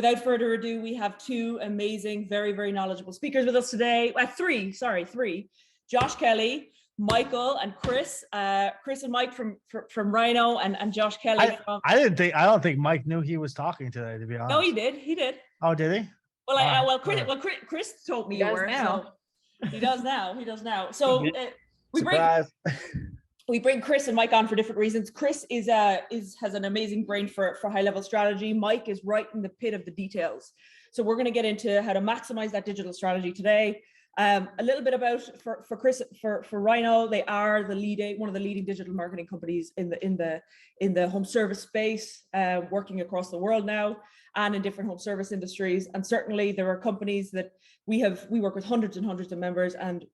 without further ado, we have two amazing, very, very knowledgeable speakers with us today. Three. Josh Kelly, Michael, and Chris. Chris and Mike from Ryno, and Josh Kelly. I don't think Mike knew he was talking today, to be honest. No, he did. He did. Oh, did he? Well, Chris told me you were now. So he does now. So we bring Chris and Mike on for different reasons. Chris has an amazing brain for high level strategy. Mike is right in the pit of the details. So we're going to get into how to maximize that digital strategy today. A little bit about for Chris for Ryno. They are one of the leading digital marketing companies in the home service space, working across the world now and in different home service industries. And certainly there are companies that we work with hundreds and hundreds of members, and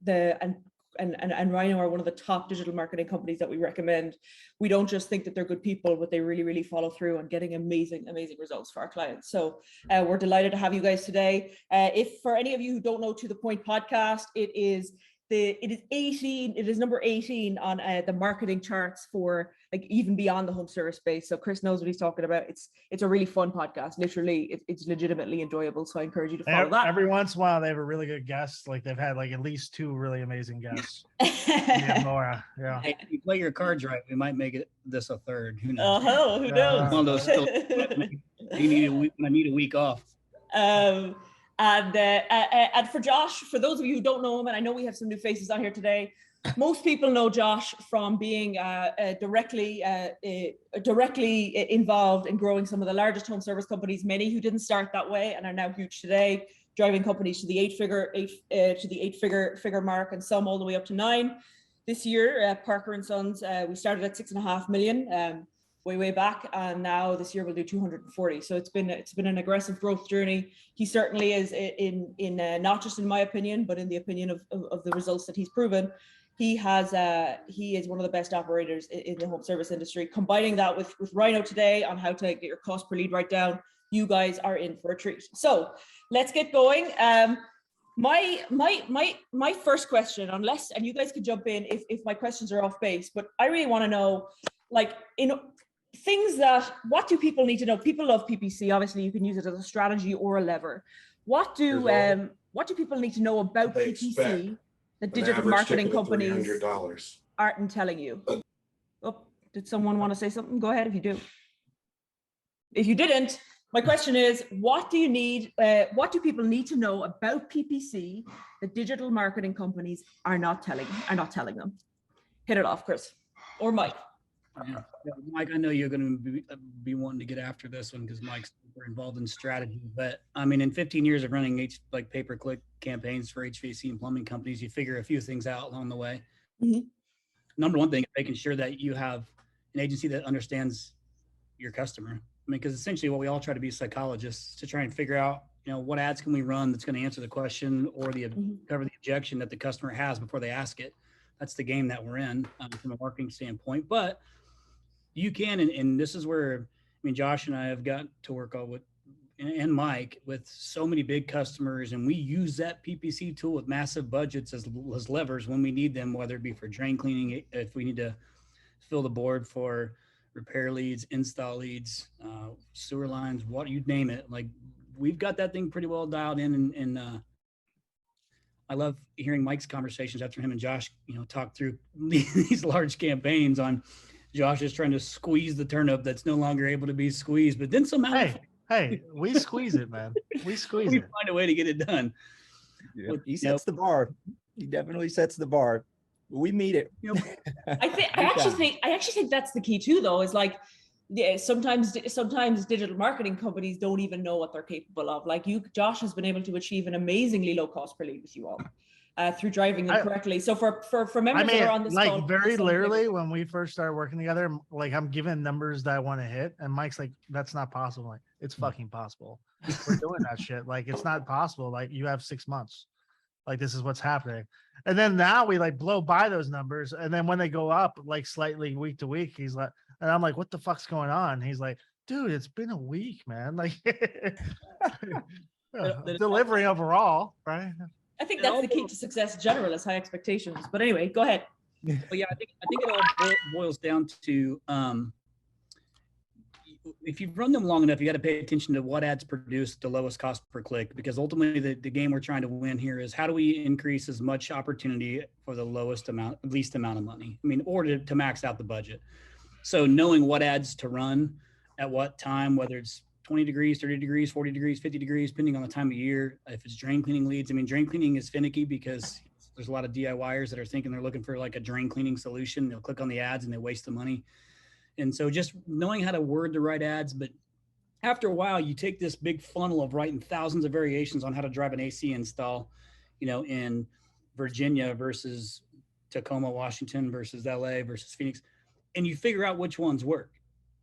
Ryno are one of the top digital marketing companies that we recommend. We don't just think that they're good people, but they really, really follow through on getting amazing results for our clients. So we're delighted to have you guys today. If for any of you who don't know To The Point podcast, it is number 18 on the marketing charts for like even beyond the home service space. So Chris knows what he's talking about. It's a really fun podcast. Literally, it's legitimately enjoyable. So I encourage you to follow that. Every once in a while, they have a really good guest. Like they've had like at least 2 really amazing guests. Laura, yeah. Hey, if you play your cards right, we might make this a third. Who knows? Who knows? One of those still, I need a week off. And for Josh, for those of you who don't know him, and I know we have some new faces on here today, most people know Josh from being directly involved in growing some of the largest home service companies, many who didn't start that way and are now huge today, driving companies to the eight figure mark, and some all the way up to 9. This year, Parker and Sons, we started at 6.5 million. Way back, and now this year we'll do 240. So it's been an aggressive growth journey. He certainly is in not just in my opinion, but in the opinion of the results that he's proven. He is one of the best operators in the home service industry. Combining that with Ryno today on how to get your cost per lead right down, you guys are in for a treat. So let's get going. My first question, unless, and you guys could jump in if my questions are off base, but I really want to know, like, what do people need to know? People love PPC. Obviously, you can use it as a strategy or a lever. What do people need to know about PPC that digital marketing companies aren't telling you? Oh, did someone want to say something? Go ahead if you do. If you didn't, my question is, what do people need to know about PPC that digital marketing companies are not telling them? Hit it off, Chris or Mike. Yeah. Mike, I know you're going to be wanting to get after this one because Mike's super involved in strategy. But I mean, in 15 years of running pay-per-click campaigns for HVAC and plumbing companies, you figure a few things out along the way. Mm-hmm. Number one thing is making sure that you have an agency that understands your customer. I mean, because essentially what we all try to be psychologists to try and figure out, what ads can we run that's going to answer the question or cover the objection that the customer has before they ask it. That's the game that we're in from a marketing standpoint. But you can, and this is where, Josh and I have got to work on and Mike with so many big customers, and we use that PPC tool with massive budgets as levers when we need them, whether it be for drain cleaning, if we need to fill the board for repair leads, install leads, sewer lines, water, you name it. Like, we've got that thing pretty well dialed in, and I love hearing Mike's conversations after him and Josh, talk through these large campaigns on Josh is trying to squeeze the turnip that's no longer able to be squeezed, but then somehow hey, we squeeze it, man. We find a way to get it done. Yeah. He sets the bar. He definitely sets the bar. We meet it. I actually think that's the key too, though, is like, yeah, sometimes digital marketing companies don't even know what they're capable of. Like Josh has been able to achieve an amazingly low cost per lead with you all. Through driving them correctly. So for members that are on this call, very literally when we first started working together, like I'm giving numbers that I want to hit, and Mike's like, "That's not possible." Like, it's fucking possible. We're doing that shit. Like, it's not possible. Like, you have 6 months. Like, this is what's happening. And then now we like blow by those numbers, and then when they go up like slightly week to week, he's like, and I'm like, "What the fuck's going on?" He's like, "Dude, it's been a week, man." Like, delivery overall, right? I think that's the key to success in general, is high expectations. But anyway, go ahead. Well, yeah, I think it all boils down to if you run them long enough, you got to pay attention to what ads produce the lowest cost per click, because ultimately the game we're trying to win here is how do we increase as much opportunity for the least amount of money? I mean, or to max out the budget. So knowing what ads to run at what time, whether it's 20 degrees, 30 degrees, 40 degrees, 50 degrees, depending on the time of year. If it's drain cleaning leads, I mean, drain cleaning is finicky because there's a lot of DIYers that are thinking they're looking for like a drain cleaning solution. They'll click on the ads and they waste the money. And so just knowing how to word the right ads, but after a while, you take this big funnel of writing thousands of variations on how to drive an AC install, in Virginia versus Tacoma, Washington versus LA versus Phoenix, and you figure out which ones work.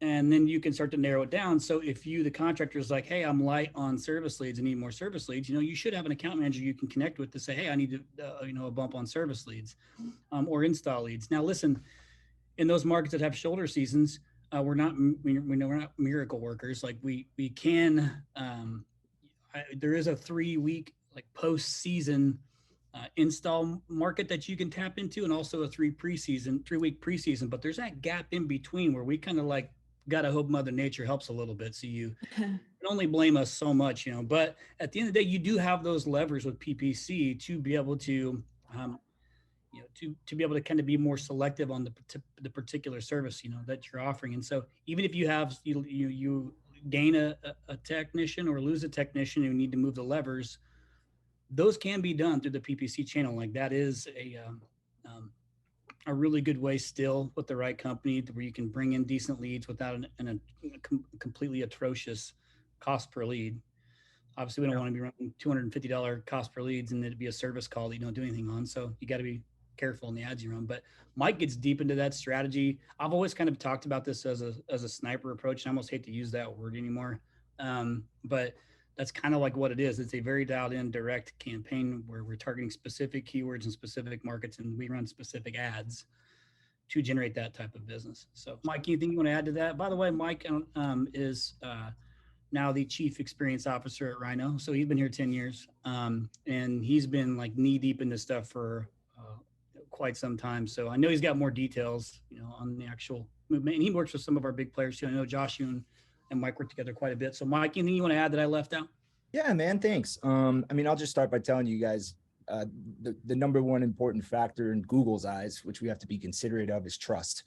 And then you can start to narrow it down. So if the contractor is like, hey, I'm light on service leads and need more service leads, you should have an account manager you can connect with to say, hey, I need to, a bump on service leads or install leads. Now, listen, in those markets that have shoulder seasons, we're not miracle workers. Like we can, there is a 3-week like post-season install market that you can tap into, and also a 3-week preseason. But there's that gap in between where we kind of like gotta hope Mother Nature helps a little bit. So you can only blame us so much, But at the end of the day, you do have those levers with PPC to be able to. To be able to kind of be more selective on the particular service, that you're offering. And so even if you have, you gain a technician or lose a technician who need to move the levers, those can be done through the PPC channel. Like that is a really good way still with the right company where you can bring in decent leads without a completely atrocious cost per lead. Obviously, we don't want to be running $250 cost per leads and it'd be a service call that you don't do anything on. So you got to be careful in the ads you run. But Mike gets deep into that strategy. I've always kind of talked about this as a sniper approach. I almost hate to use that word anymore. But that's kind of like what it is. It's a very dialed in direct campaign where we're targeting specific keywords and specific markets, and we run specific ads to generate that type of business. So Mike, anything you want to add to that? By the way, Mike is now the Chief Experience Officer at Ryno. So he's been here 10 years and he's been like knee deep in this stuff for quite some time. So I know he's got more details, on the actual movement, and he works with some of our big players too. I know Josh, you and Mike work together quite a bit. So Mike, anything you want to add that I left out? Yeah, man, thanks. I'll just start by telling you guys the number one important factor in Google's eyes, which we have to be considerate of, is trust.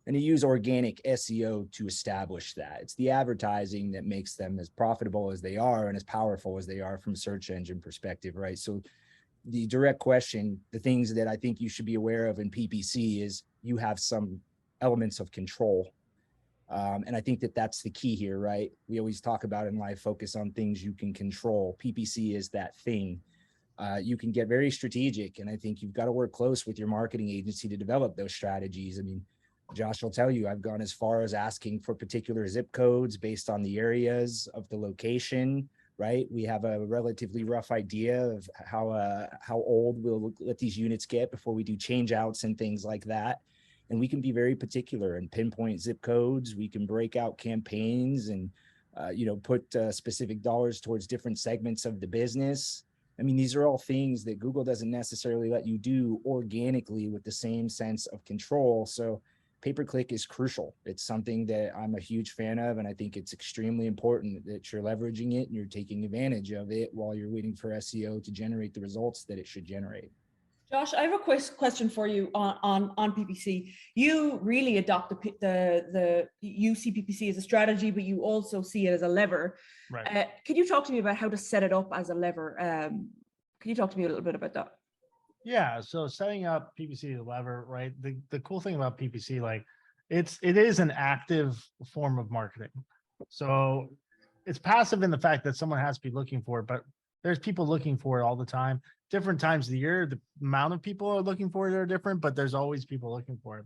And you use organic SEO to establish that. It's the advertising that makes them as profitable as they are and as powerful as they are from a search engine perspective, right? So the direct question, the things that I think you should be aware of in PPC is you have some elements of control. And I think that that's the key here, right? We always talk about in life, focus on things you can control. PPC is that thing. You can get very strategic, and I think you've got to work close with your marketing agency to develop those strategies. I mean, Josh will tell you, I've gone as far as asking for particular zip codes based on the areas of the location, right? We have a relatively rough idea of how old we'll let these units get before we do change outs and things like that. And we can be very particular and pinpoint zip codes. We can break out campaigns and, put specific dollars towards different segments of the business. I mean, these are all things that Google doesn't necessarily let you do organically with the same sense of control. So pay-per-click is crucial. It's something that I'm a huge fan of, and I think it's extremely important that you're leveraging it and you're taking advantage of it while you're waiting for SEO to generate the results that it should generate. Josh, I have a question for you on PPC. You really adopt you see PPC as a strategy, but you also see it as a lever. Right. Can you talk to me about how to set it up as a lever? Can you talk to me a little bit about that? Yeah. So setting up PPC as a lever, right? The cool thing about PPC, like it is an active form of marketing. So it's passive in the fact that someone has to be looking for it, but there's people looking for it all the time. Different times of the year, the amount of people are looking for it are different, but there's always people looking for it.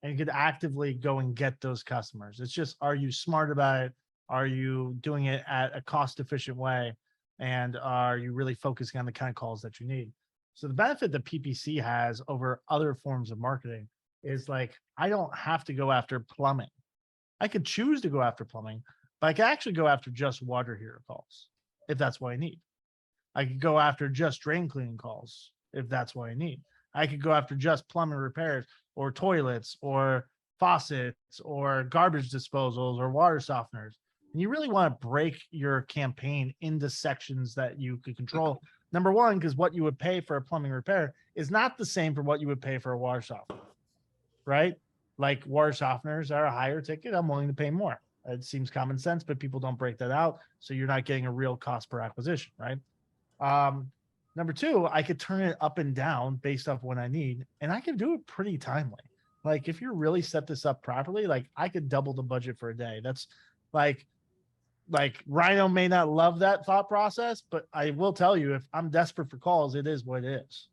And you could actively go and get those customers. It's just, are you smart about it? Are you doing it at a cost-efficient way? And are you really focusing on the kind of calls that you need? So the benefit that PPC has over other forms of marketing is like, I don't have to go after plumbing. I could choose to go after plumbing, but I can actually go after just water heater calls if that's what I need. I could go after just drain cleaning calls if that's what I need. I could go after just plumbing repairs or toilets or faucets or garbage disposals or water softeners, and you really want to break your campaign into sections that you could control. Number one, because what you would pay for a plumbing repair is not the same for what you would pay for a water softener, right? Like water softeners are a higher ticket. I'm willing to pay more. It seems common sense, but people don't break that out. So you're not getting a real cost per acquisition, right? Number two, I could turn it up and down based off what I need, and I can do it pretty timely. Like if you really set this up properly, like I could double the budget for a day. That's like Ryno may not love that thought process, but I will tell you, if I'm desperate for calls, it is what it is,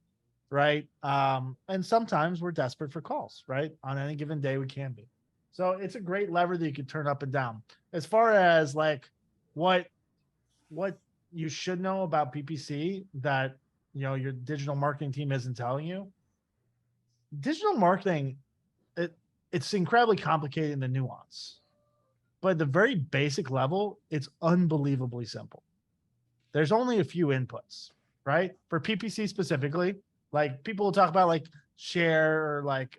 right? And sometimes we're desperate for calls, right? On any given day, we can be. So it's a great lever that you can turn up and down. As far as like what you should know about PPC that, you know, your digital marketing team isn't telling you. Digital marketing, it's incredibly complicated in the nuance, but at the very basic level, it's unbelievably simple. There's only a few inputs, right? For PPC specifically, like people will talk about like share or like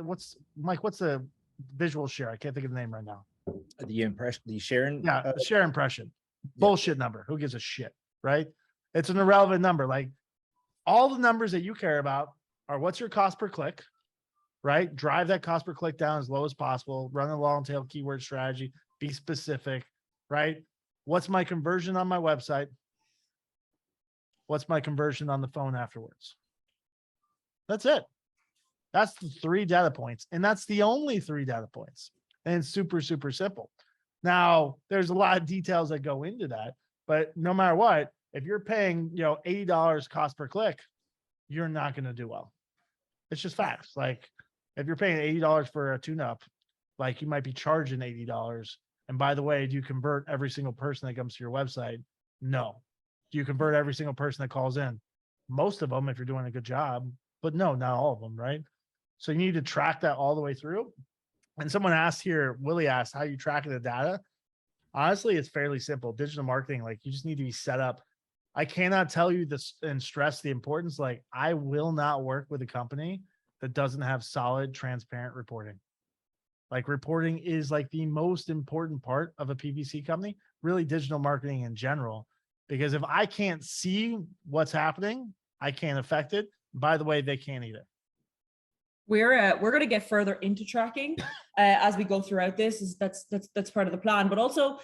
what's Mike, what's the visual share? I can't think of the name right now. The impression, the sharing. Yeah, share impression. Bullshit number. Who gives a shit, right? It's an irrelevant number. Like all the numbers that you care about are what's your cost per click, right? Drive that cost per click down as low as possible. Run a long tail keyword strategy. Be specific, right? What's my conversion on my website? What's my conversion on the phone afterwards? That's it. That's the 3 data points. And that's the only 3 data points. And it's super, super simple. Now, there's a lot of details that go into that, but no matter what, if you're paying, you know, $80 cost per click, you're not going to do well. It's just facts. Like if you're paying $80 for a tune-up, like you might be charging $80. And by the way, do you convert every single person that comes to your website? No. Do you convert every single person that calls in? Most of them, if you're doing a good job, but no, not all of them, right? So you need to track that all the way through. And someone asked here, Willie asked, how you tracking the data? Honestly, it's fairly simple. Digital marketing, like you just need to be set up. I cannot tell you this and stress the importance. Like I will not work with a company that doesn't have solid, transparent reporting. Like reporting is like the most important part of a PPC company, really digital marketing in general, because if I can't see what's happening, I can't affect it. By the way, they can't either. We're going to get further into tracking as we go throughout this. That's part of the plan. But also,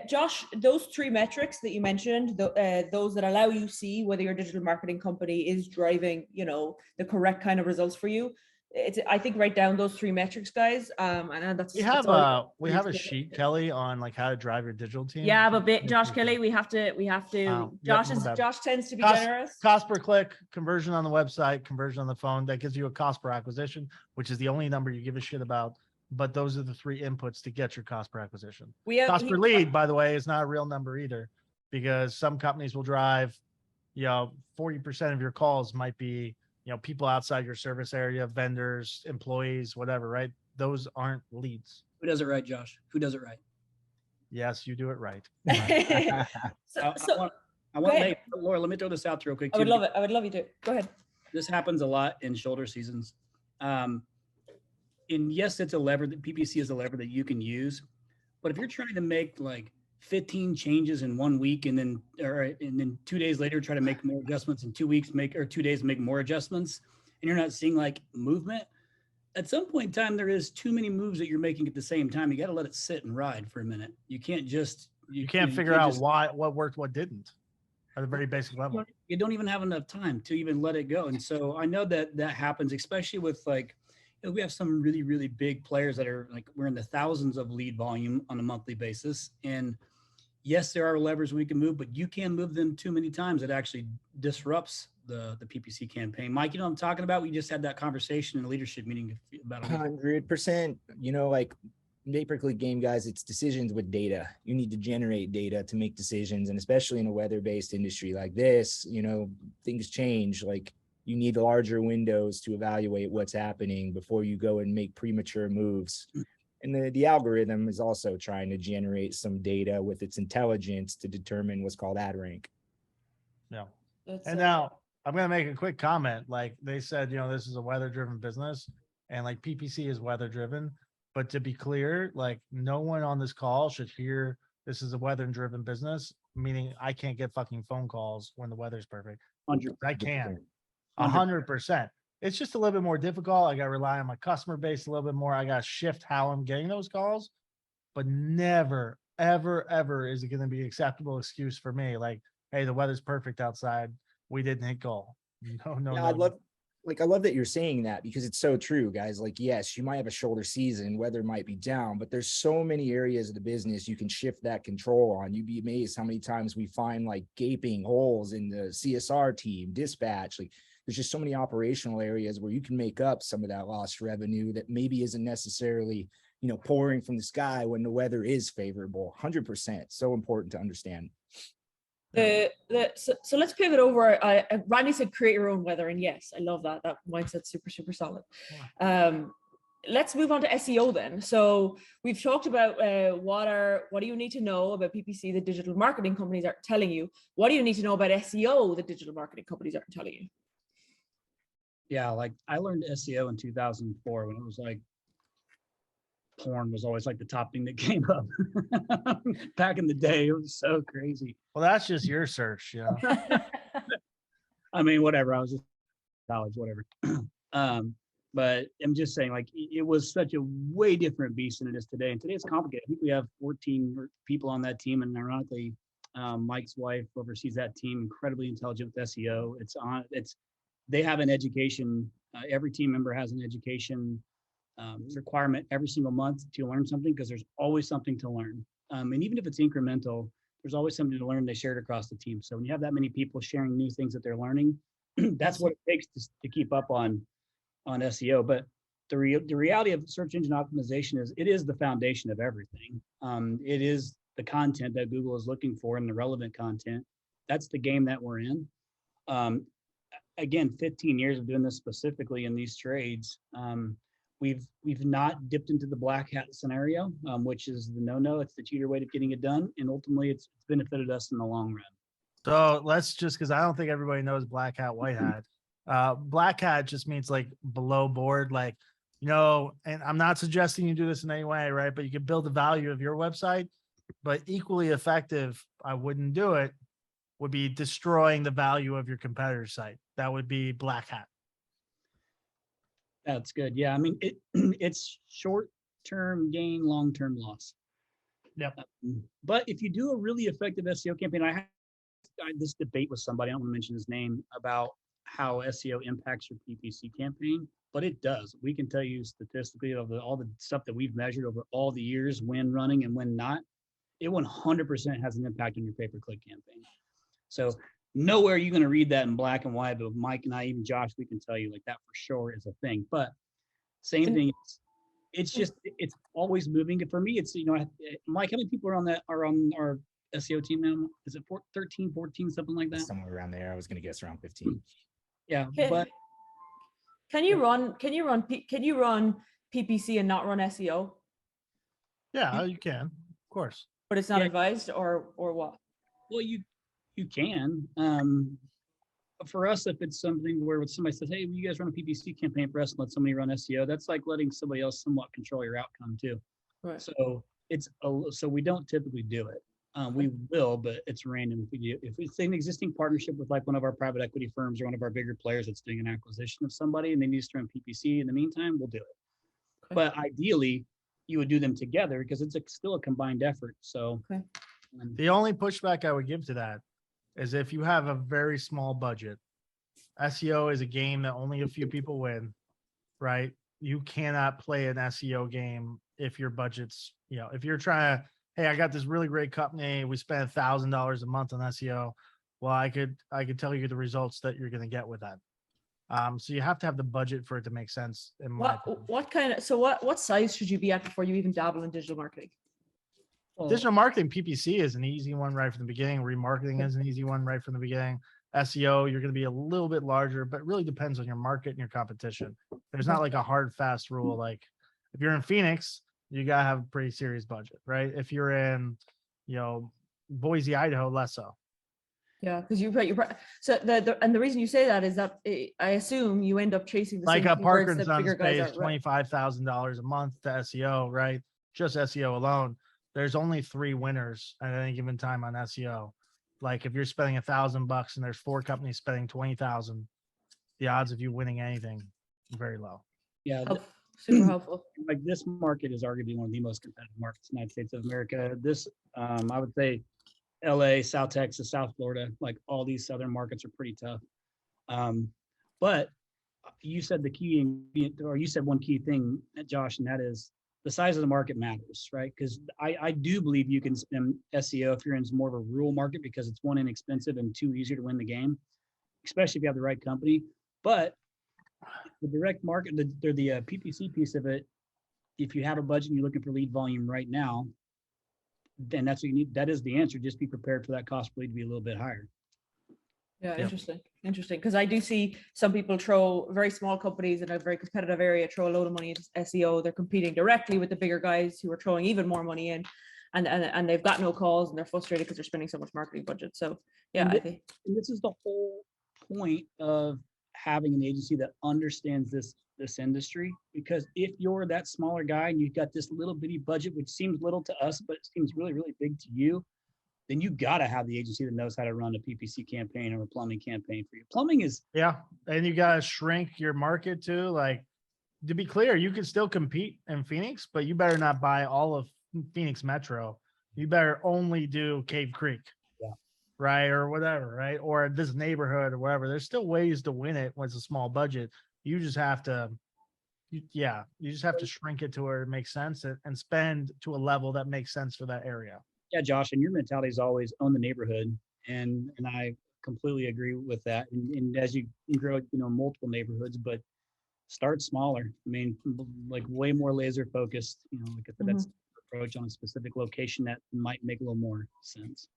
Josh, those 3 metrics that you mentioned, those that allow you to see whether your digital marketing company is driving, you know, the correct kind of results for you. I think write down those 3 metrics, guys. And that's we have a sheet, Kelly, on like how to drive your digital team. Yeah, but Josh Kelly, we have to. Josh tends to be generous. Cost per click, conversion on the website, conversion on the phone. That gives you a cost per acquisition, which is the only number you give a shit about. But those are the 3 inputs to get your cost per acquisition. Cost per lead, by the way, is not a real number either, because some companies will drive, you know, 40% of your calls might be, you know, people outside your service area, vendors, employees, whatever, right? Those aren't leads. Who does it right, Josh? Who does it right? Yes, you do it right. I want Laura, let me throw this out there real quick. I would love it. I would love you to. Go ahead. This happens a lot in shoulder seasons. And yes, it's a lever that PPC is a lever that you can use. But if you're trying to make like 15 changes in 1 week and then 2 days later try to make more adjustments, in 2 weeks 2 days make more adjustments, and you're not seeing like movement, at some point in time there is too many moves that you're making at the same time. You got to let it sit and ride for a minute. You can't just you can't figure out what worked, what didn't at a very basic level. You don't even have enough time to even let it go. And so I know that happens, especially with like, you know, we have some really, really big players that are like, we're in the thousands of lead volume on a monthly basis. And yes, there are levers we can move, but you can't move them too many times. It actually disrupts the PPC campaign. Mike, you know what I'm talking about? We just had that conversation in a leadership meeting about 100%. You know, like pay-per-click game guys, it's decisions with data. You need to generate data to make decisions. And especially in a weather-based industry like this, you know, things change. Like you need larger windows to evaluate what's happening before you go and make premature moves. And the algorithm is also trying to generate some data with its intelligence to determine what's called ad rank. Yeah. And now I'm going to make a quick comment. Like they said, you know, this is a weather driven business. and like PPC is weather driven. But to be clear, like no one on this call should hear this is a weather driven business, meaning I can't get fucking phone calls when the weather's perfect. 100%. I can, 100%. It's just a little bit more difficult. I got to rely on my customer base a little bit more. I got to shift how I'm getting those calls, but never, ever, ever is it going to be acceptable excuse for me. Like, hey, the weather's perfect outside. We didn't hit goal. No. I love that you're saying that, because it's so true, guys. Like, yes, you might have a shoulder season, weather might be down, but there's so many areas of the business you can shift that control on. You'd be amazed how many times we find like gaping holes in the CSR team, dispatch. Like, there's just so many operational areas where you can make up some of that lost revenue that maybe isn't necessarily, pouring from the sky when the weather is favorable. 100%. So important to understand. So let's pivot over. Randy said create your own weather, and yes, I love that. That mindset's super solid. Let's move on to SEO then. So we've talked about what do you need to know about PPC that digital marketing companies aren't telling you. What do you need to know about SEO that digital marketing companies aren't telling you? Yeah, like I learned SEO in 2004 when it was like porn was always like the top thing that came up. Back in the day, it was so crazy. Well, that's just your search, I mean, whatever. I was just college, whatever. But I'm just saying, like, it was such a way different beast than it is today. And today it's complicated. I think we have 14 people on that team, and ironically, Mike's wife oversees that team. Incredibly intelligent with SEO. They have an education. Every team member has an education requirement every single month to learn something, because there's always something to learn. And even if it's incremental, there's always something to learn. They share it across the team. So when you have that many people sharing new things that they're learning, that's what it takes to keep up on SEO. But the reality of search engine optimization is it is the foundation of everything. It is the content that Google is looking for and the relevant content. That's the game that we're in. Again, 15 years of doing this specifically in these trades. We've not dipped into the black hat scenario, which is the no. It's the cheater way of getting it done, and ultimately, it's benefited us in the long run. So let's just, because I don't think everybody knows black hat, white hat. Black hat just means like below board, like, and I'm not suggesting you do this in any way, right? But you can build the value of your website, but equally effective, I wouldn't do it, would be destroying the value of your competitor's site. That would be black hat. That's good. Yeah, I mean, it's short-term gain, long-term loss. Yep. But if you do a really effective SEO campaign, I had this debate with somebody, I don't want to mention his name, about how SEO impacts your PPC campaign, but it does. We can tell you statistically of all the stuff that we've measured over all the years, when running and when not, it 100% has an impact on your pay-per-click campaign. So nowhere are you going to read that in black and white, but Mike and I, even Josh, we can tell you like that for sure is a thing. But same thing, it's always moving. And for me, it's, Mike, how many people are on our SEO team now? Is it 13, 14, something like that? Somewhere around there. I was going to guess around 15. Yeah, but can you run PPC and not run SEO? Yeah, you can, of course. But it's not advised, or what? Well, you can. For us, if it's something where somebody says, "Hey, will you guys run a PPC campaign for us and let somebody run SEO?" That's like letting somebody else somewhat control your outcome too. Right. So so we don't typically do it. We will, but it's random. If it's an existing partnership with like one of our private equity firms or one of our bigger players that's doing an acquisition of somebody and they need to run PPC in the meantime, we'll do it. Okay. But ideally, you would do them together because it's still a combined effort. So the only pushback I would give to that is if you have a very small budget. SEO is a game that only a few people win, right? You cannot play an SEO game if your budget's, if you're trying to, hey, I got this really great company, we spend $1,000 a month on SEO. Well, I could tell you the results that you're going to get with that. So you have to have the budget for it to make sense. What size should you be at before you even dabble in digital marketing? Digital marketing, PPC is an easy one right from the beginning. Remarketing is an easy one right from the beginning. SEO, you're going to be a little bit larger, but it really depends on your market and your competition. There's not like a hard, fast rule. Like if you're in Phoenix, you got to have a pretty serious budget, right? If you're in, Boise, Idaho, less so. Yeah, because so the reason you say that is that I assume you end up chasing the Like same a Parker keywords and that bigger Sons guys pays are. Right. $25,000 a month to SEO, right? Just SEO alone. There's only 3 winners at any given time on SEO. Like if you're spending $1,000 and there's 4 companies spending 20,000, the odds of you winning anything very low. Yeah, Super helpful. like this market is arguably one of the most competitive markets in the United States of America. This, I would say, LA, South Texas, South Florida, like all these southern markets are pretty tough. But you said the key ingredient, or you said one key thing, Josh, and that is the size of the market matters, right? Because I do believe you can spend SEO if you're in more of a rural market because it's 1, inexpensive, and 2, easier to win the game, especially if you have the right company. But the direct market, the PPC piece of it, if you have a budget and you're looking for lead volume right now, then that's what you need. That is the answer. Just be prepared for that cost per lead to be a little bit higher. Yeah, Yep. interesting. Because I do see some people throw very small companies in a very competitive area, throw a load of money into SEO. They're competing directly with the bigger guys who are throwing even more money in, and they've got no calls and they're frustrated because they're spending so much marketing budget. So yeah, I think this is the whole point of having an agency that understands this industry, because if you're that smaller guy and you've got this little bitty budget, which seems little to us, but it seems really, really big to you, then you got to have the agency that knows how to run a PPC campaign or a plumbing campaign for you. Plumbing is, yeah, and you got to shrink your market too. Like, to be clear, you can still compete in Phoenix, but you better not buy all of Phoenix Metro. You better only do Cave Creek, right, or whatever, right, or this neighborhood or whatever. There's still ways to win it when it's a small budget. You just have to, you just have to shrink it to where it makes sense and spend to a level that makes sense for that area. Yeah, Josh, and your mentality is always own the neighborhood, and I completely agree with that. And as you grow, multiple neighborhoods, but start smaller. I mean, like way more laser focused. Like I said, that's approach on a specific location that might make a little more sense.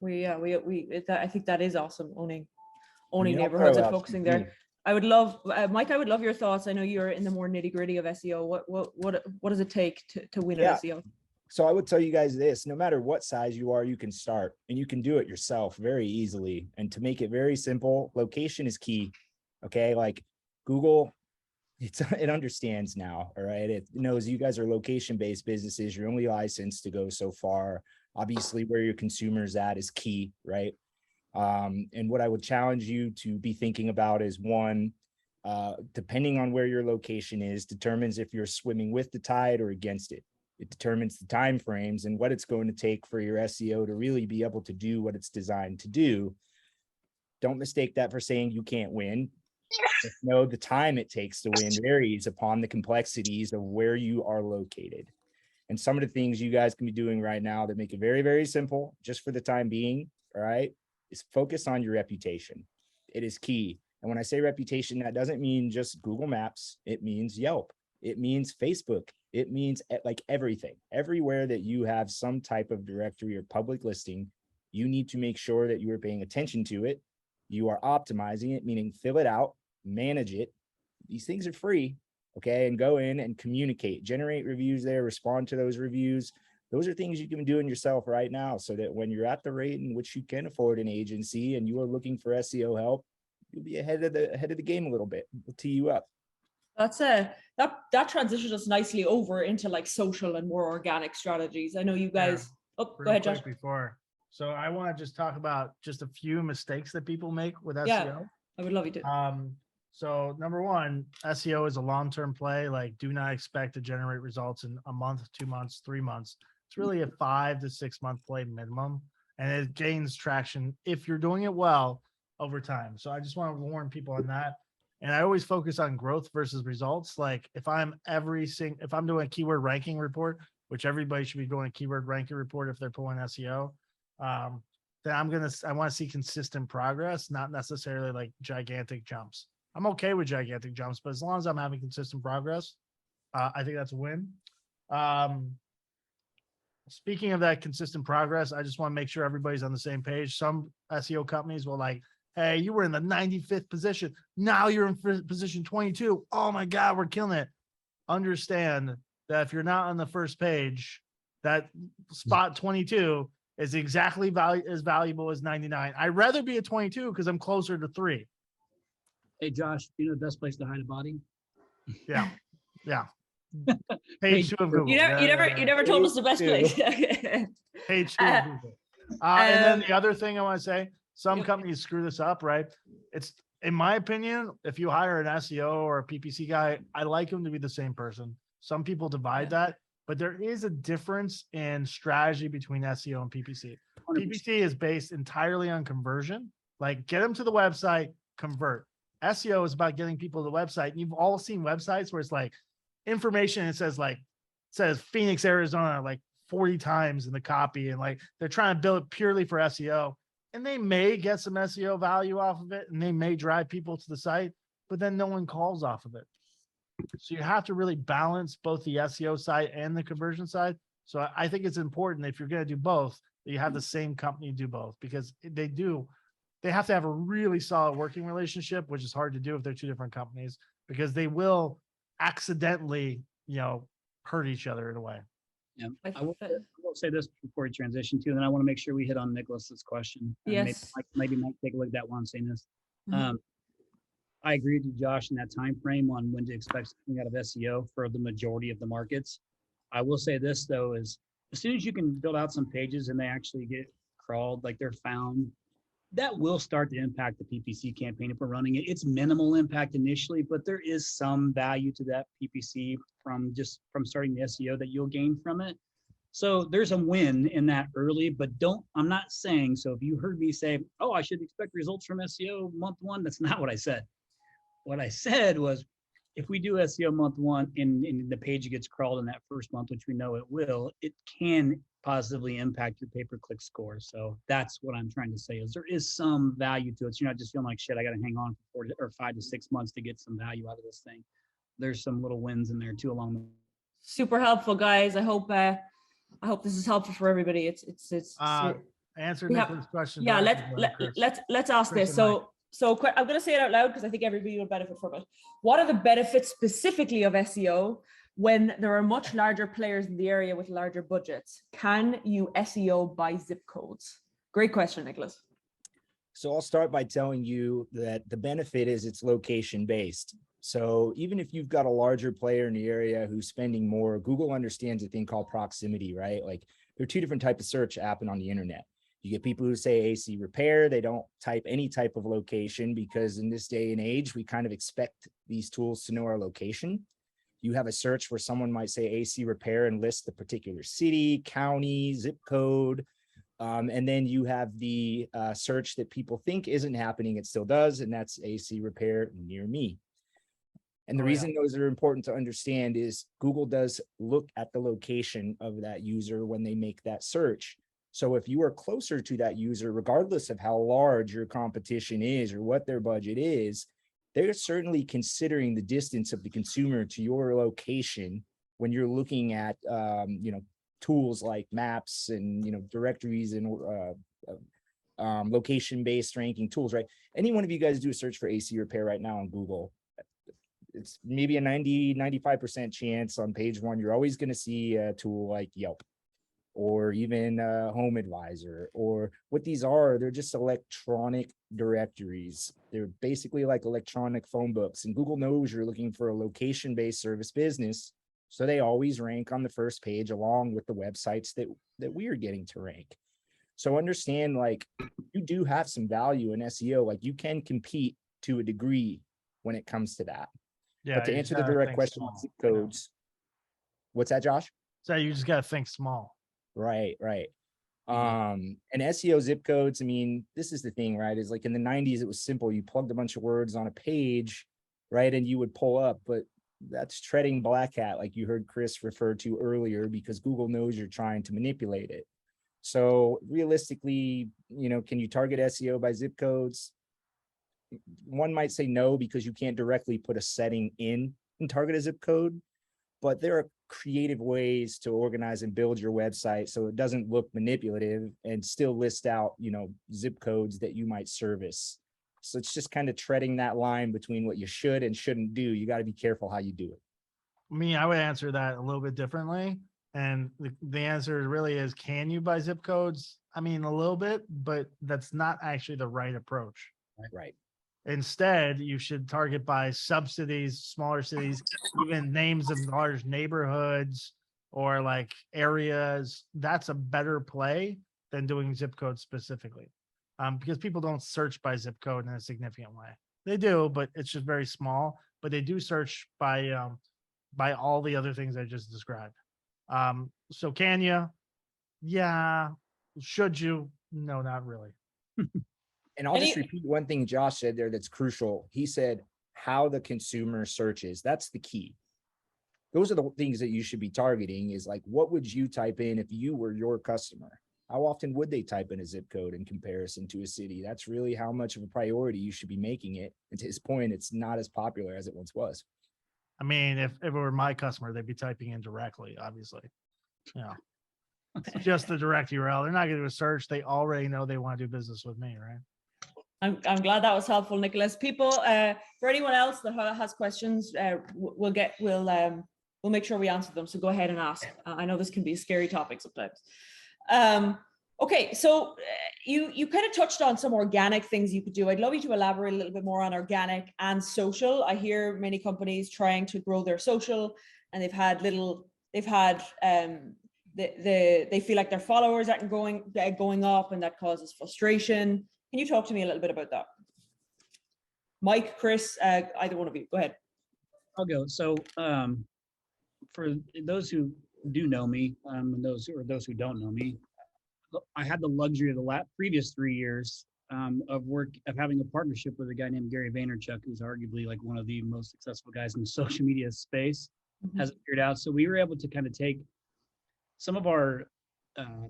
I think that is awesome. Owning I'll neighborhoods throw and out focusing some there. I would love, Mike, I would love your thoughts. I know you're in the more nitty gritty of SEO. What does it take to win at SEO? So I would tell you guys this: no matter what size you are, you can start, and you can do it yourself very easily. And to make it very simple, location is key. Okay. Like Google, it understands now. All right. It knows you guys are location-based businesses. You're only licensed to go so far. Obviously, where your consumers at is key, right? And what I would challenge you to be thinking about is, one, depending on where your location is, determines if you're swimming with the tide or against it. It determines the time frames and what it's going to take for your SEO to really be able to do what it's designed to do. Don't mistake that for saying you can't win. Just know the time it takes to win varies upon the complexities of where you are located. And some of the things you guys can be doing right now that make it very, very simple, just for the time being, all right, is focus on your reputation. It is key. And when I say reputation, that doesn't mean just Google Maps. It means Yelp. It means Facebook. It means like everything. Everywhere that you have some type of directory or public listing, you need to make sure that you are paying attention to it. You are optimizing it, meaning fill it out, manage it. These things are free, okay? And go in and communicate, generate reviews there, respond to those reviews. Those are things you can be doing yourself right now, so that when you're at the rate in which you can afford an agency and you are looking for SEO help, you'll be ahead of the game a little bit. We'll tee you up. That's that transitions us nicely over into like social and more organic strategies. I know you guys. Yeah. Go ahead, Josh. So I want to just talk about just a few mistakes that people make with SEO. Yeah, I would love you to. So number one, SEO is a long-term play. Like, do not expect to generate results in a month, 2 months, 3 months. It's really a 5 to 6 month play minimum, and it gains traction if you're doing it well over time. So I just want to warn people on that. And I always focus on growth versus results. Like if I'm doing a keyword ranking report, which everybody should be doing a keyword ranking report if they're pulling SEO, then I want to see consistent progress, not necessarily like gigantic jumps. I'm okay with gigantic jumps, but as long as I'm having consistent progress, I think that's a win. Speaking of that consistent progress, I just want to make sure everybody's on the same page. Some SEO companies will like, hey, you were in the 95th position. Now you're in position 22. Oh my God, we're killing it. Understand that if you're not on the first page, that spot 22 is exactly as valuable as 99. I'd rather be a 22 because I'm closer to 3. Hey, Josh, you know the best place to hide a body? Yeah. Yeah. Page 2 of Google. You never told us the best place. Page 2 of Google. And then the other thing I want to say, some Yep. companies screw this up, right? It's, in my opinion, if you hire an SEO or a PPC guy, I like him to be the same person. Some people divide that, but there is a difference in strategy between SEO and PPC. 100%. PPC is based entirely on conversion. Like, get them to the website, convert. SEO is about getting people to the website. And you've all seen websites where it's like information, it says Phoenix, Arizona, like 40 times in the copy. And like, they're trying to build it purely for SEO. And they may get some SEO value off of it, and they may drive people to the site, but then no one calls off of it. So you have to really balance both the SEO side and the conversion side. So I think it's important, if you're going to do both, that you have the same company do both, because they have to have a really solid working relationship, which is hard to do if they're two different companies, because they will accidentally, hurt each other in a way. Yeah, I will say this before we transition to, and then I want to make sure we hit on Nicholas's question. Yes. Maybe Mike take a look at that while I'm saying this. Mhm. I agree with you, Josh, in that time frame on when to expect something out of SEO for the majority of the markets. I will say this though, is as soon as you can build out some pages and they actually get crawled, like they're found, that will start to impact the PPC campaign if we're running it. It's minimal impact initially, but there is some value to that PPC from starting the SEO that you'll gain from it. So there's a win in that early, but I'm not saying, so if you heard me say, oh, I should expect results from SEO month 1, that's not what I said. What I said was, if we do SEO month 1 and the page gets crawled in that first month, which we know it will, it can positively impact your pay-per-click score. So that's what I'm trying to say, is there is some value to it. So you're not just feeling like, shit, I got to hang on for 5 to 6 months to get some value out of this thing. There's some little wins in there too along the way. Super helpful, guys. I hope this is helpful for everybody. It's Answer Nicholas' question. yeah. Let's ask Chris this. and So I'm going to say it out loud because I think everybody will benefit from it. What are the benefits specifically of SEO when there are much larger players in the area with larger budgets? Can you SEO by zip codes? Great question, Nicholas. So I'll start by telling you that the benefit is it's location based. So even if you've got a larger player in the area who's spending more, Google understands a thing called proximity, right? Like there are 2 different types of search happen on the internet. You get people who say AC repair. They don't type any type of location because in this day and age, we kind of expect these tools to know our location. You have a search where someone might say AC repair and list the particular city, county, zip code. And then you have the search that people think isn't happening. It still does. And that's AC repair near me. And the reason those are important to understand is Google does look at the location of that user when they make that search. So if you are closer to that user, regardless of how large your competition is or what their budget is, they're certainly considering the distance of the consumer to your location when you're looking at, tools like maps and, directories and location-based ranking tools, right? Any one of you guys do a search for AC repair right now on Google, it's maybe a 95% chance on page 1, you're always going to see a tool like Yelp or even Home Advisor, or what these are, they're just electronic directories. They're basically like electronic phone books, and Google knows you're looking for a location-based service business. So they always rank on the first page along with the websites that we are getting to rank. So understand, like, you do have some value in SEO. Like, you can compete to a degree when it comes to that. Yeah, but to answer the direct question on zip codes, what's that, Josh? So you just got to think small. Right. And SEO zip codes, I mean, this is the thing, right? Is like in the 90s, it was simple. You plugged a bunch of words on a page, right? And you would pull up, but that's treading black hat, like you heard Chris refer to earlier, because Google knows you're trying to manipulate it. So realistically, can you target SEO by zip codes? One might say no, because you can't directly put a setting in and target a zip code, but there are creative ways to organize and build your website so it doesn't look manipulative and still list out, zip codes that you might service. So it's just kind of treading that line between what you should and shouldn't do. You got to be careful how you do it. I would answer that a little bit differently. And the answer really is, can you buy zip codes? I mean, a little bit, but that's not actually the right approach. Right. Instead, you should target by subsidies, smaller cities, even names of large neighborhoods or like areas. That's a better play than doing zip code specifically, because people don't search by zip code in a significant way. They do, but it's just very small. But they do search by all the other things I just described. So can you? Yeah. Should you? No, not really. And I'll just repeat one thing Josh said there that's crucial. He said how the consumer searches. That's the key. Those are the things that you should be targeting, is like, what would you type in if you were your customer? How often would they type in a zip code in comparison to a city? That's really how much of a priority you should be making it. And to his point, it's not as popular as it once was. I mean, if it were my customer, they'd be typing in directly, obviously. Yeah. It's just the direct URL. They're not going to do a search. They already know they want to do business with me, right? I'm glad that was helpful, Nicholas. People, for anyone else that has questions, we'll make sure we answer them. So go ahead and ask. I know this can be a scary topic sometimes. Okay, so you kind of touched on some organic things you could do. I'd love you to elaborate a little bit more on organic and social. I hear many companies trying to grow their social, and they feel like their followers aren't going up, and that causes frustration. Can you talk to me a little bit about that? Mike, Chris, either one of you, go ahead. I'll go. So for those who do know me, and those who don't know me, I had the luxury of the previous 3 years of having a partnership with a guy named Gary Vaynerchuk, who's arguably like one of the most successful guys in the social media space, has it figured out. So we were able to kind of take some of our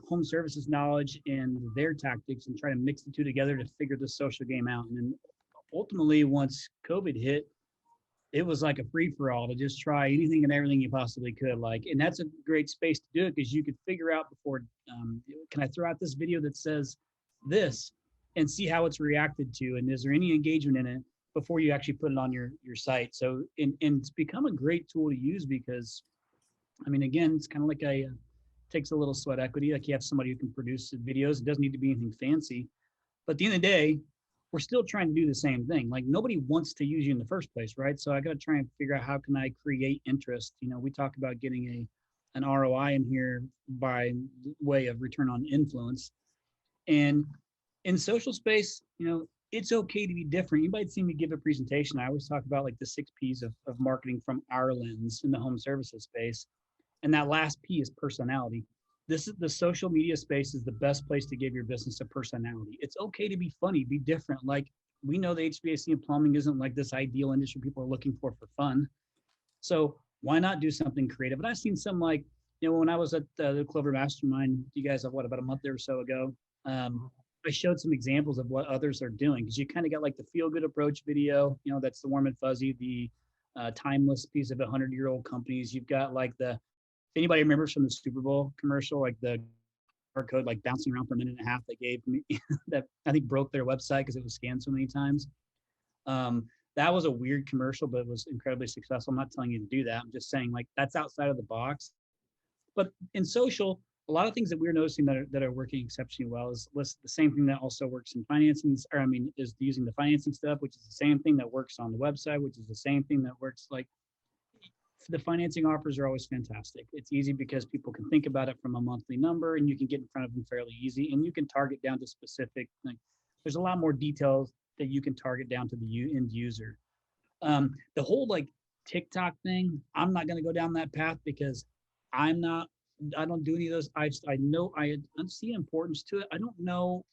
home services knowledge and their tactics and try to mix the two together to figure the social game out. And then ultimately, once COVID hit, it was like a free for all to just try anything and everything you possibly could. And that's a great space to do it, because you could figure out before, can I throw out this video that says this and see how it's reacted to? And is there any engagement in it before you actually put it on your site? So, and it's become a great tool to use, because, I mean, again, it's kind of like takes a little sweat equity. Like, you have somebody who can produce videos. It doesn't need to be anything fancy, but at the end of the day, we're still trying to do the same thing. Like, nobody wants to use you in the first place, right? So I got to try and figure out, how can I create interest? We talk about getting an ROI in here by way of return on influence. And in social space, it's okay to be different. You might see me give a presentation. I always talk about like the 6 P's of marketing from our lens in the home services space. And that last P is personality. This is the social media space is the best place to give your business a personality. It's okay to be funny, be different. Like, we know the HVAC and plumbing isn't like this ideal industry people are looking for fun. So why not do something creative? And I've seen some, like, when I was at the Clover Mastermind, you guys have about a month or so ago, I showed some examples of what others are doing, because you kind of got like the feel good approach video, that's the warm and fuzzy, the timeless piece of 100-year-old companies. You've got like anybody remembers from the Super Bowl commercial, like the barcode like bouncing around for a minute and a half they gave me that I think broke their website because it was scanned so many times. That was a weird commercial, but it was incredibly successful. I'm not telling you to do that. I'm just saying, like, that's outside of the box. But in social, a lot of things that we're noticing that are working exceptionally well is the same thing that also works in financing, is using the financing stuff, which is the same thing that works on the website, which is the same thing that works. Like, the financing offers are always fantastic. It's easy because people can think about it from a monthly number, and you can get in front of them fairly easy, and you can target down to specific, like, there's a lot more details that you can target down to the end user. The whole like TikTok thing, I'm not going to go down that path, because I don't do any of those. I see importance to it. I don't know,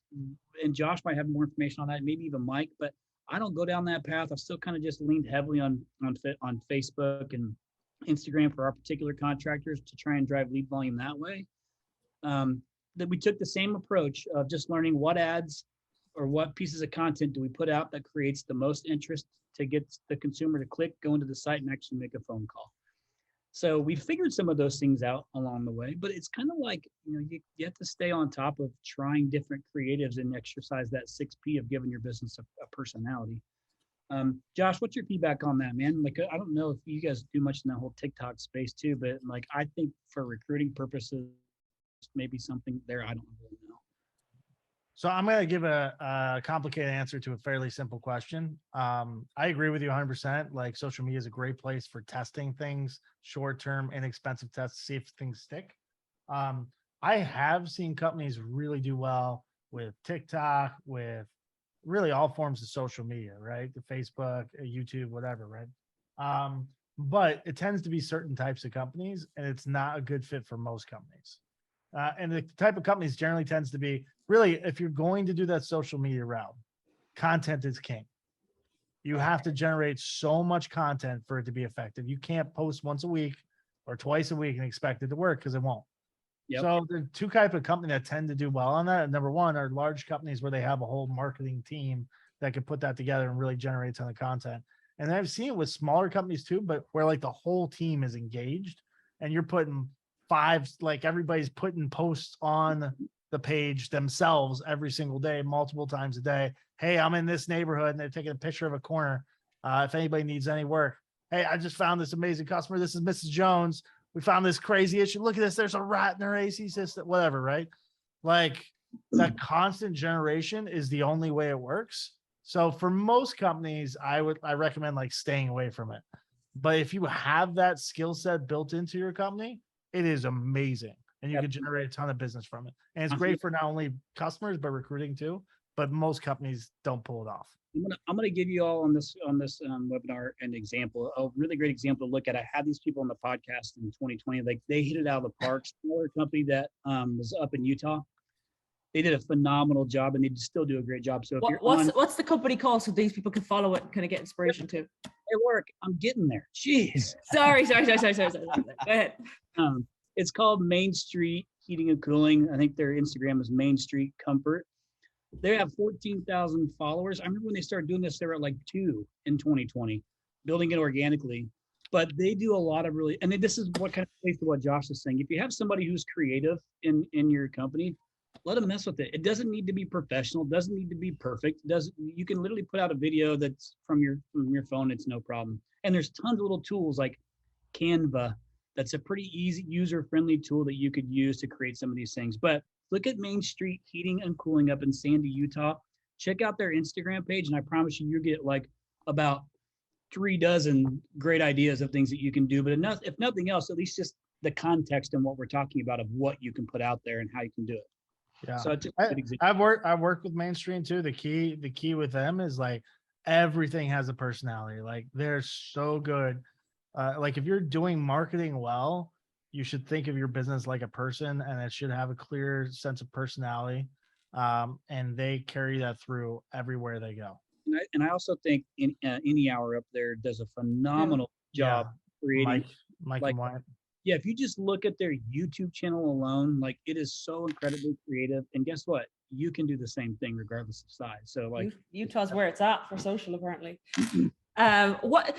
and Josh might have more information on that, maybe even Mike, but I don't go down that path. I've still kind of just leaned heavily on Facebook and Instagram for our particular contractors to try and drive lead volume that way. That we took the same approach of just learning what ads or what pieces of content do we put out that creates the most interest to get the consumer to click, go into the site, and actually make a phone call. So we figured some of those things out along the way, but it's kind of like, you have to stay on top of trying different creatives and exercise that 6 P of giving your business a personality. Josh, what's your feedback on that, man? Like, I don't know if you guys do much in that whole TikTok space too, but like, I think for recruiting purposes, maybe something there. I don't really know. So I'm going to give a complicated answer to a fairly simple question. I agree with you 100%. Like social media is a great place for testing things, short-term, inexpensive tests to see if things stick. I have seen companies really do well with TikTok, with really all forms of social media, right? The Facebook, YouTube, whatever, right? But it tends to be certain types of companies, and it's not a good fit for most companies. And the type of companies generally tends to be really, if you're going to do that social media route, content is king. You have to generate so much content for it to be effective. You can't post once a week or twice a week and expect it to work because it won't. Yep. So the two type of company that tend to do well on that, number one, are large companies where they have a whole marketing team that can put that together and really generate a ton of content. And I've seen it with smaller companies too, but where like the whole team is engaged and you're putting like everybody's putting posts on the page themselves every single day, multiple times a day. Hey, I'm in this neighborhood, and they're taking a picture of a corner. If anybody needs any work, hey, I just found this amazing customer. This is Mrs. Jones. We found this crazy issue. Look at this. There's a rat in her AC system, whatever, right? Like that constant generation is the only way it works. So for most companies, I recommend like staying away from it. But if you have that skill set built into your company, it is amazing. And you can generate a ton of business from it. And it's great for not only customers, but recruiting too. But most companies don't pull it off. I'm gonna give you all on this webinar an example, a really great example to look at. I had these people on the podcast in 2020. Like they hit it out of the park. Smaller company that was up in Utah. They did a phenomenal job, and they still do a great job. So if what's the company called so these people can follow it and kind of get inspiration too? Hey, work. I'm getting there. Jeez. Sorry. Go ahead. It's called Main Street Heating and Cooling. I think their Instagram is Main Street Comfort. They have 14,000 followers. I remember when they started doing this, they were at like 2 in 2020, building it organically. But they do a lot of really, and this is what kind of plays to what Josh is saying. If you have somebody who's creative in your company, let them mess with it. It doesn't need to be professional. Doesn't need to be perfect. You can literally put out a video that's from your phone. It's no problem. And there's tons of little tools like Canva. That's a pretty easy, user-friendly tool that you could use to create some of these things. But look at Main Street Heating and Cooling up in Sandy, Utah. Check out their Instagram page, and I promise you get like about 3 dozen great ideas of things that you can do. But if nothing else, at least just the context and what we're talking about of what you can put out there and how you can do it. Yeah. So I've worked with Mainstream too. The key with them is like everything has a personality. Like they're so good. Like if you're doing marketing well, you should think of your business like a person, and it should have a clear sense of personality. And they carry that through everywhere they go. And I also think Any Hour up there does a phenomenal job creating. Mike and Wyatt. Yeah, if you just look at their YouTube channel alone, like it is so incredibly creative. And guess what? You can do the same thing regardless of size. So like Utah's where it's at for social, apparently. What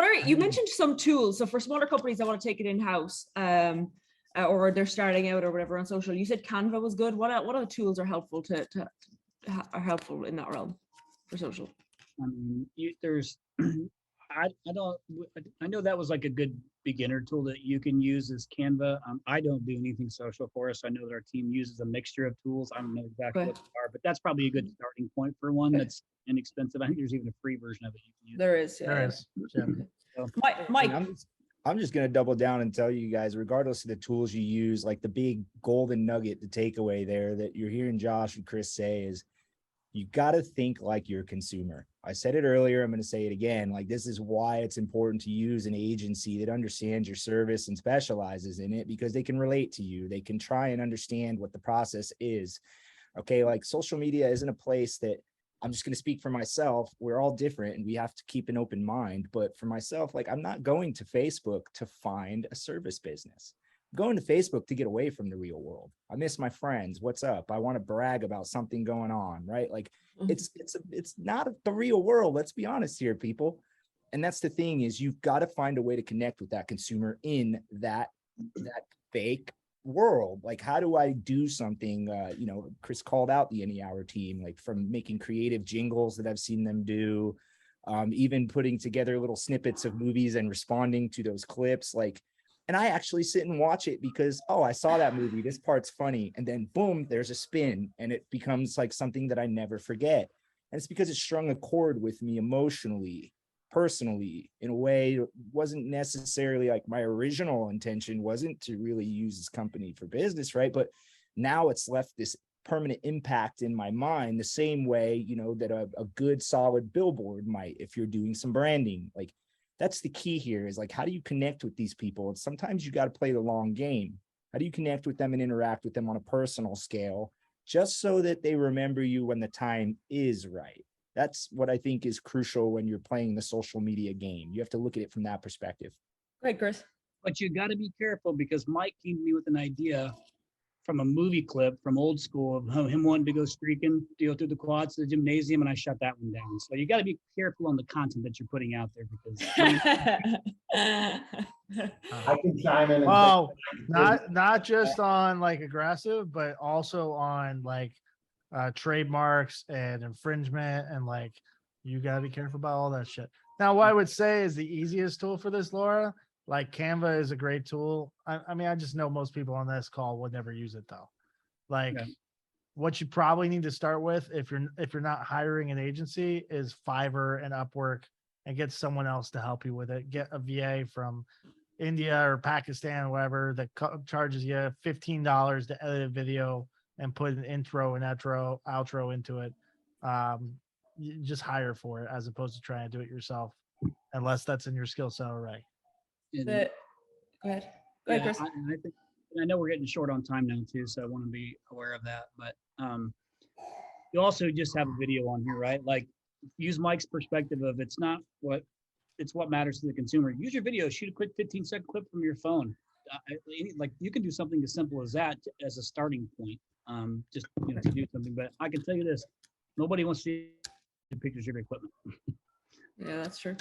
are you mentioned some tools? So for smaller companies that want to take it in-house, or they're starting out or whatever on social, you said Canva was good. What other tools are helpful are helpful in that realm for social? There's I know that was like a good beginner tool that you can use is Canva. I don't do anything social for us. I know that our team uses a mixture of tools. I don't know exactly what they are, but that's probably a good starting point for one that's inexpensive. I think there's even a free version of it you can use. There is. There is. Yeah. So, Mike. I'm just going to double down and tell you guys, regardless of the tools you use, like the big golden nugget, the takeaway there that you're hearing Josh and Chris say is you got to think like your consumer. I said it earlier. I'm going to say it again. Like this is why it's important to use an agency that understands your service and specializes in it, because they can relate to you. They can try and understand what the process is. Okay. Like social media isn't a place that I'm just going to speak for myself. We're all different and we have to keep an open mind. But for myself, like I'm not going to Facebook to find a service business. I'm going to Facebook to get away from the real world. I miss my friends. What's up? I want to brag about something going on, right? Like it's not the real world. Let's be honest here, people. And that's the thing is you've got to find a way to connect with that consumer in that fake world. Like, how do I do something? Chris called out the Any Hour team, like from making creative jingles that I've seen them do, even putting together little snippets of movies and responding to those clips. Like, and I actually sit and watch it because, oh, I saw that movie, this part's funny. And then boom, there's a spin and it becomes like something that I never forget. And it's because it strung a chord with me emotionally, personally, in a way that wasn't necessarily like my original intention wasn't to really use this company for business, right? But now it's left this permanent impact in my mind, the same way, you know, that a good solid billboard might, if you're doing some branding. Like, that's the key here, is like, how do you connect with these people? And sometimes you got to play the long game. How do you connect with them and interact with them on a personal scale, just so that they remember you when the time is right? That's what I think is crucial when you're playing the social media game. You have to look at it from that perspective. Great, Chris. But you got to be careful, because Mike came to me with an idea from a movie clip from old school of him wanting to go streaking, to go through the quads to the gymnasium, and I shut that one down. So you got to be careful on the content that you're putting out there, because I can chime in. And Oh, not just on like aggressive, but also on like trademarks and infringement, and like you gotta be careful about all that shit. Now, what I would say is the easiest tool for this, Laura, like Canva is a great tool. I mean, I just know most people on this call would never use it though. Like, Yeah. what you probably need to start with, if you're not hiring an agency, is Fiverr and Upwork, and get someone else to help you with it. Get a VA from India or Pakistan, whatever, that charges you $15 to edit a video and put an intro and outro into it. You just hire for it, as opposed to trying to do it yourself, unless that's in your skill set already. And- Go ahead. Go ahead, Yeah, Chris. I think, and I know we're getting short on time now too, so I want to be aware of that. But you also just have a video on here, right? Like, use Mike's perspective of it's what matters to the consumer. Use your video, shoot a quick 15-second clip from your phone. Like, you can do something as simple as that as a starting point, just to do something. But I can tell you this: nobody wants to see pictures of your equipment. Yeah, that's true.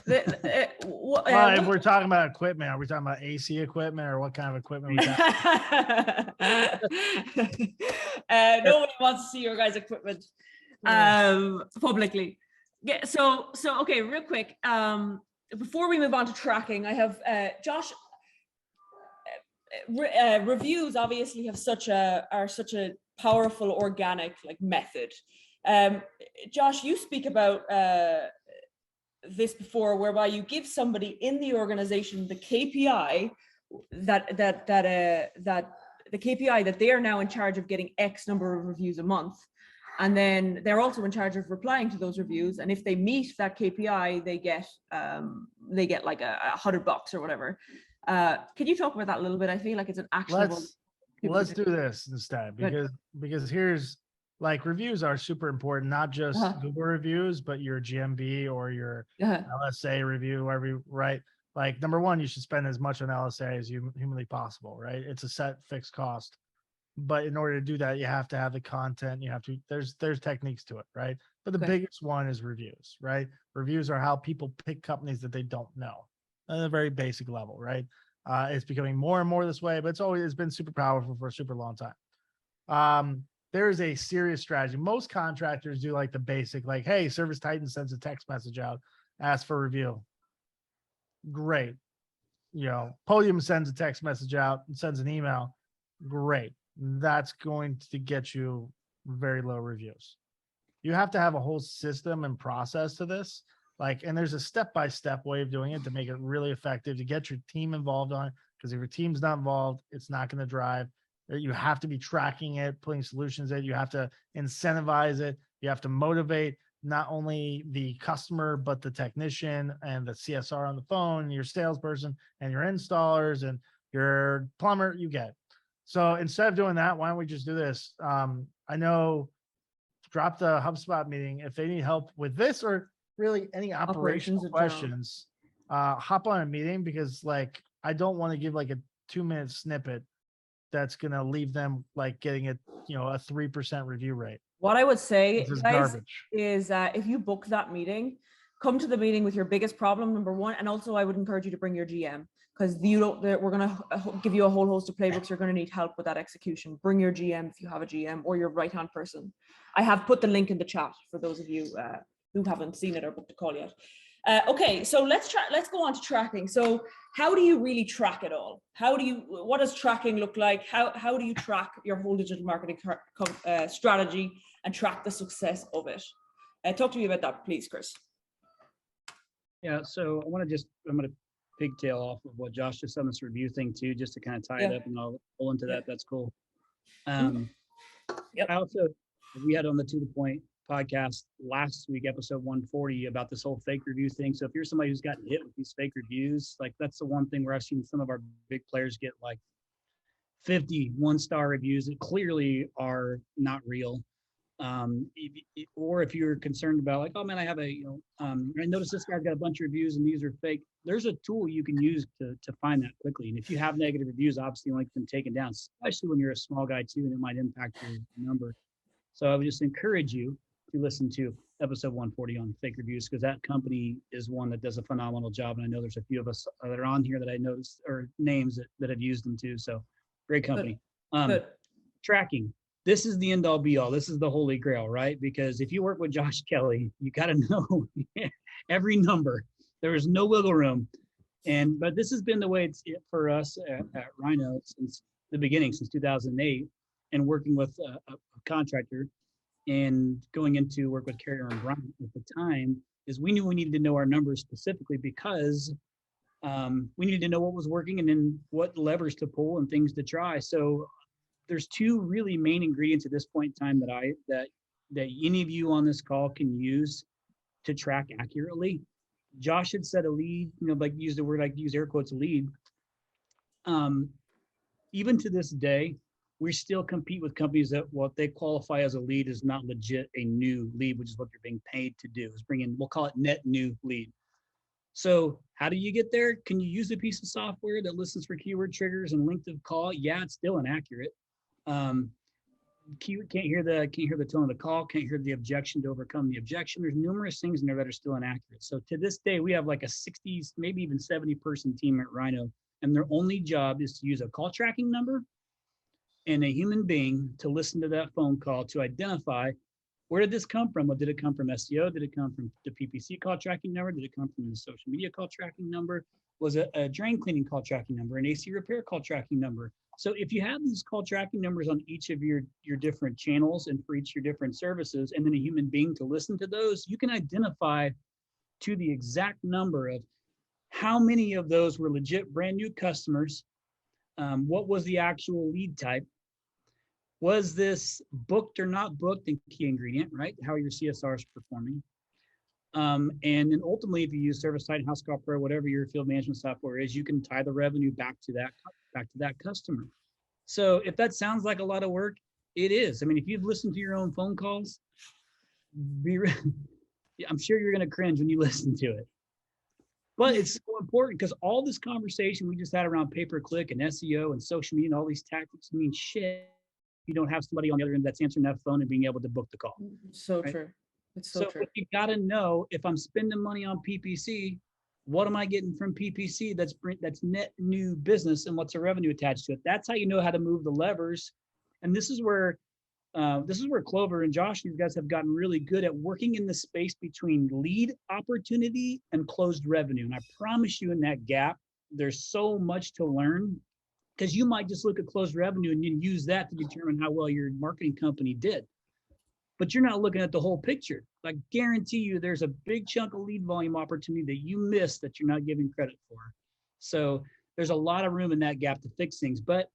If we're talking about equipment, are we talking about AC equipment, or what kind of equipment we got? Nobody wants to see your guys' equipment publicly. Yeah, so okay, real quick. Before we move on to tracking, I have Josh. Reviews obviously are such a powerful organic like method. Josh, you speak about this before, whereby you give somebody in the organization the KPI that the KPI that they are now in charge of getting X number of reviews a month, and then they're also in charge of replying to those reviews. And if they meet that KPI, they get like $100 or whatever. Can you talk about that a little bit? I feel like it's an actionable. Let's do this instead, because here's, like, reviews are super important, not just Google reviews, but your GMB or your LSA review, wherever you write. Like, number one, you should spend as much on LSA as humanly possible, right? It's a set fixed cost. But in order to do that, you have to have the content. You have to, there's techniques to it, right? But the biggest one is reviews, right? Reviews are how people pick companies that they don't know at a very basic level, right? It's becoming more and more this way, but it's been super powerful for a super long time. There is a serious strategy. Most contractors do like the basic, like, hey, Service Titan sends a text message out, ask for review. Great. Podium sends a text message out and sends an email. Great. That's going to get you very low reviews. You have to have a whole system and process to this. And there's a step-by-step way of doing it to make it really effective, to get your team involved on it. Because if your team's not involved, it's not going to drive. You have to be tracking it, putting solutions in. You have to incentivize it. You have to motivate not only the customer, but the technician and the CSR on the phone, your salesperson and your installers and your plumber. You get it. So instead of doing that, why don't we just do this? I know, drop the HubSpot meeting. If they need help with this or really any operational questions, hop on a meeting, because I don't want to give a 2-minute snippet that's going to leave them getting a 3% review rate. What I would say, This is guys, garbage. is if you book that meeting, come to the meeting with your biggest problem, number one. And also I would encourage you to bring your GM, because we're going to give you a whole host of playbooks. You're going to need help with that execution. Bring your GM if you have a GM, or your right-hand person. I have put the link in the chat for those of you who haven't seen it or booked a call yet. Okay, so let's go on to tracking. So how do you really track it all? What does tracking look like? How do you track your whole digital marketing strategy and track the success of it? Talk to me about that, please, Chris. Yeah, so I'm going to pigtail off of what Josh just said on this review thing too, just to kind of tie it up, and I'll pull into that. That's cool. Yep. I also, we had on the To The Point podcast last week, episode 140, about this whole fake review thing. So if you're somebody who's gotten hit with these fake reviews, like that's the one thing where I've seen some of our big players get like 50 one-star reviews that clearly are not real. Or if you're concerned about like, oh man, I have I noticed this guy's got a bunch of reviews and these are fake. There's a tool you can use to find that quickly. And if you have negative reviews, obviously you want them taken down, especially when you're a small guy too, and it might impact your number. So I would just encourage you to listen to episode 140 on fake reviews, because that company is one that does a phenomenal job. And I know there's a few of us that are on here that I noticed, or names that have used them too. So great company. Good. Tracking. This is the end all be all. This is the holy grail, right? Because if you work with Josh Kelly, you got to know every number. There is no wiggle room. But this has been the way it's for us at Ryno since the beginning, since 2008, and working with a contractor and going into work with Carrier and Bryant at the time, is we knew we needed to know our numbers specifically because we needed to know what was working and then what levers to pull and things to try. So there's two really main ingredients at this point in time that any of you on this call can use to track accurately. Josh had said a lead, like use the word, like use air quotes, a lead. Even to this day, we still compete with companies that what they qualify as a lead is not legit a new lead, which is what you're being paid to do, is bring in, we'll call it net new lead. So how do you get there? Can you use a piece of software that listens for keyword triggers and length of call? Yeah, it's still inaccurate. Can't hear the tone of the call, can't hear the objection to overcome the objection. There's numerous things in there that are still inaccurate. So to this day, we have like a 60, maybe even 70 person team at Ryno, and their only job is to use a call tracking number and a human being to listen to that phone call to identify, where did this come from? What did it come from? SEO? Did it come from the PPC call tracking number? Did it come from the social media call tracking number? Was it a drain cleaning call tracking number, an AC repair call tracking number? So if you have these call tracking numbers on each of your different channels and for each of your different services, and then a human being to listen to those, you can identify to the exact number of how many of those were legit brand new customers. What was the actual lead type? Was this booked or not booked? And key ingredient, right? How are your CSRs performing? And then ultimately, if you use ServiceTitan, HouseCall Pro, whatever your field management software is, you can tie the revenue back to that customer. So if that sounds like a lot of work, it is. I mean, if you've listened to your own phone calls, I'm sure you're going to cringe when you listen to it. But it's so important because all this conversation we just had around pay-per-click and SEO and social media and all these tactics mean shit if you don't have somebody on the other end that's answering that phone and being able to book the call. So right? true. It's so true. You got to know, if I'm spending money on PPC, what am I getting from PPC that's net new business, and what's the revenue attached to it? That's how you know how to move the levers. And this is where Clover and Josh, you guys have gotten really good at working in the space between lead opportunity and closed revenue. And I promise you, in that gap, there's so much to learn, because you might just look at closed revenue and then use that to determine how well your marketing company did. But you're not looking at the whole picture. I guarantee you there's a big chunk of lead volume opportunity that you missed that you're not giving credit for. So there's a lot of room in that gap to fix things. But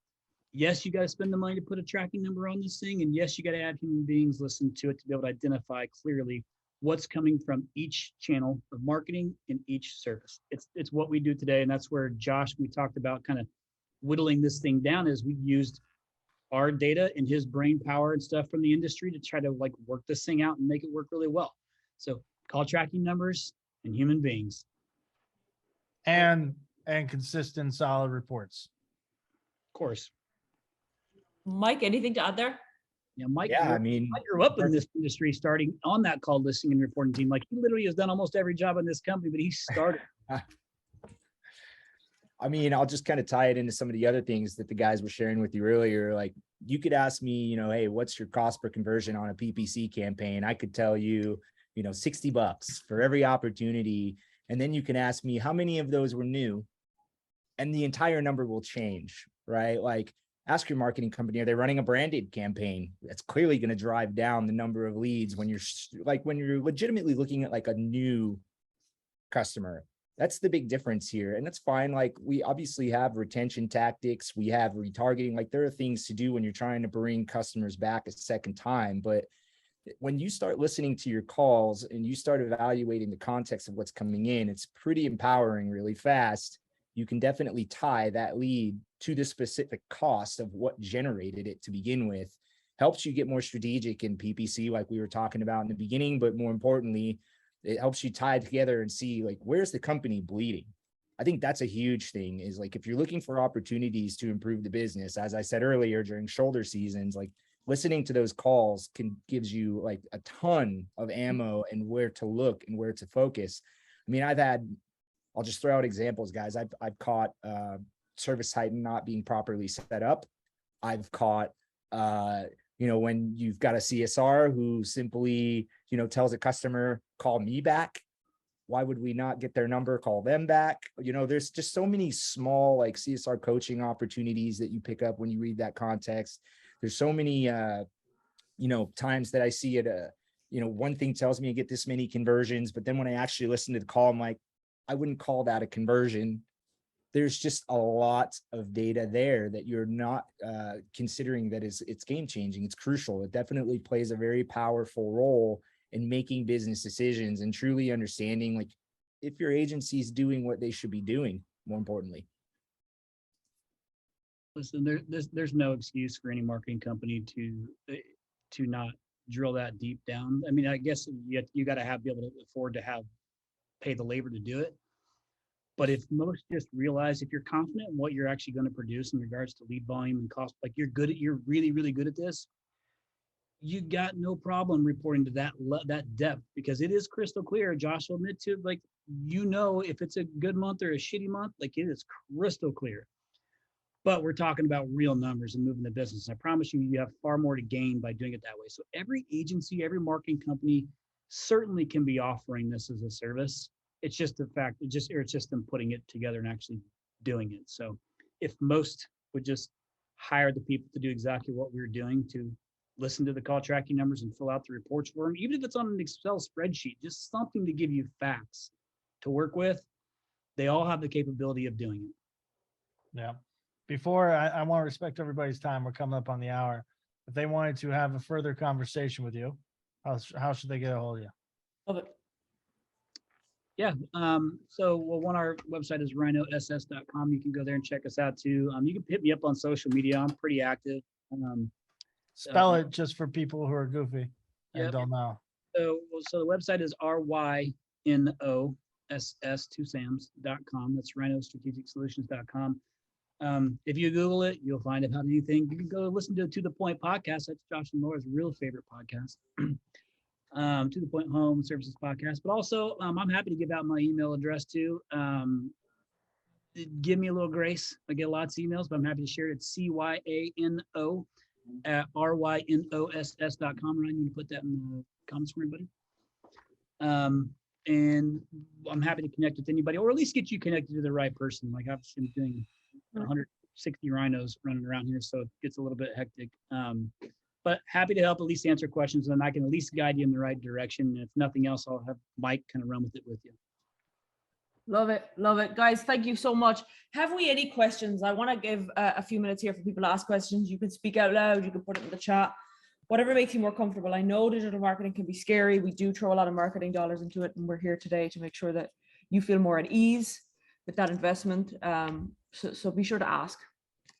yes, you got to spend the money to put a tracking number on this thing. And yes, you got to add human beings listen to it to be able to identify clearly what's coming from each channel of marketing in each service. It's what we do today. And that's where Josh, we talked about kind of whittling this thing down, is we used our data and his brain power and stuff from the industry to try to like work this thing out and make it work really well. So call tracking numbers and human beings. And consistent, solid reports. Of course. Mike, anything to add there? Yeah, Mike. Yeah, I grew up in this industry, starting on that call listing and reporting team. Like, he literally has done almost every job in this company, but he started. I mean, I'll just kind of tie it into some of the other things that the guys were sharing with you earlier. Like, you could ask me, hey, what's your cost per conversion on a PPC campaign? I could tell you, $60 for every opportunity. And then you can ask me how many of those were new, and the entire number will change, right? Like, ask your marketing company, are they running a branded campaign? That's clearly going to drive down the number of leads when you're legitimately looking at like a new customer. That's the big difference here. And that's fine. Like, we obviously have retention tactics, we have retargeting, like there are things to do when you're trying to bring customers back a second time. But when you start listening to your calls and you start evaluating the context of what's coming in, it's pretty empowering really fast. You can definitely tie that lead to the specific cost of what generated it to begin with. Helps you get more strategic in PPC, like we were talking about in the beginning, but more importantly, it helps you tie together and see like, where's the company bleeding? I think that's a huge thing, is like, if you're looking for opportunities to improve the business, as I said earlier, during shoulder seasons, like listening to those calls gives you like a ton of ammo and where to look and where to focus. I mean, I'll just throw out examples, guys. I've caught service type not being properly set up. I've caught, when you've got a CSR who simply, tells a customer, call me back. Why would we not get their number, call them back? There's just so many small like CSR coaching opportunities that you pick up when you read that context. There's so many, times that I see it, one thing tells me I get this many conversions, but then when I actually listen to the call, I'm like, I wouldn't call that a conversion. There's just a lot of data there that you're not considering that it's game changing. It's crucial. It definitely plays a very powerful role in making business decisions and truly understanding like if your agency is doing what they should be doing, more importantly. Listen, there's no excuse for any marketing company to not drill that deep down. I mean, I guess you got to be able to afford to pay the labor to do it. But if most just realize, if you're confident in what you're actually going to produce in regards to lead volume and cost, like you're really, really good at this, you got no problem reporting to that depth, because it is crystal clear. Josh will admit to, like, if it's a good month or a shitty month, like it is crystal clear. But we're talking about real numbers and moving the business. I promise you have far more to gain by doing it that way. So every agency, every marketing company certainly can be offering this as a service. It's just the fact, it's just them putting it together and actually doing it. So if most would just hire the people to do exactly what we're doing, to listen to the call tracking numbers and fill out the reports for them, even if it's on an Excel spreadsheet, just something to give you facts to work with, they all have the capability of doing it. Yeah. Before I want to respect everybody's time. We're coming up on the hour. If they wanted to have a further conversation with you, how should they get a hold of you? Love it. Yeah. Our website is rynoss.com. You can go there and check us out too. You can hit me up on social media. I'm pretty active. Spell it just for people who are goofy and don't know. So the website is rynoss2sams.com. That's rynostrategicsolutions.com. If you Google it, you'll find about anything. You can go listen to the Point podcast. That's Josh and Laura's real favorite podcast. To the Point Home Services podcast. But also, I'm happy to give out my email address too. Give me a little grace. I get lots of emails, but I'm happy to share it. It's CYANO@rynoss.com. Ryan, you can put that in the comments for anybody. And I'm happy to connect with anybody, or at least get you connected to the right person. Like I've been doing 160 rhinos running around here, so it gets a little bit hectic. But happy to help at least answer questions, and I can at least guide you in the right direction. And if nothing else, I'll have Mike kind of run with it with you. Love it. Love it. Guys, thank you so much. Have we any questions? I want to give a few minutes here for people to ask questions. You can speak out loud. You can put it in the chat. Whatever makes you more comfortable. I know digital marketing can be scary. We do throw a lot of marketing dollars into it, and we're here today to make sure that you feel more at ease with that investment. So be sure to ask.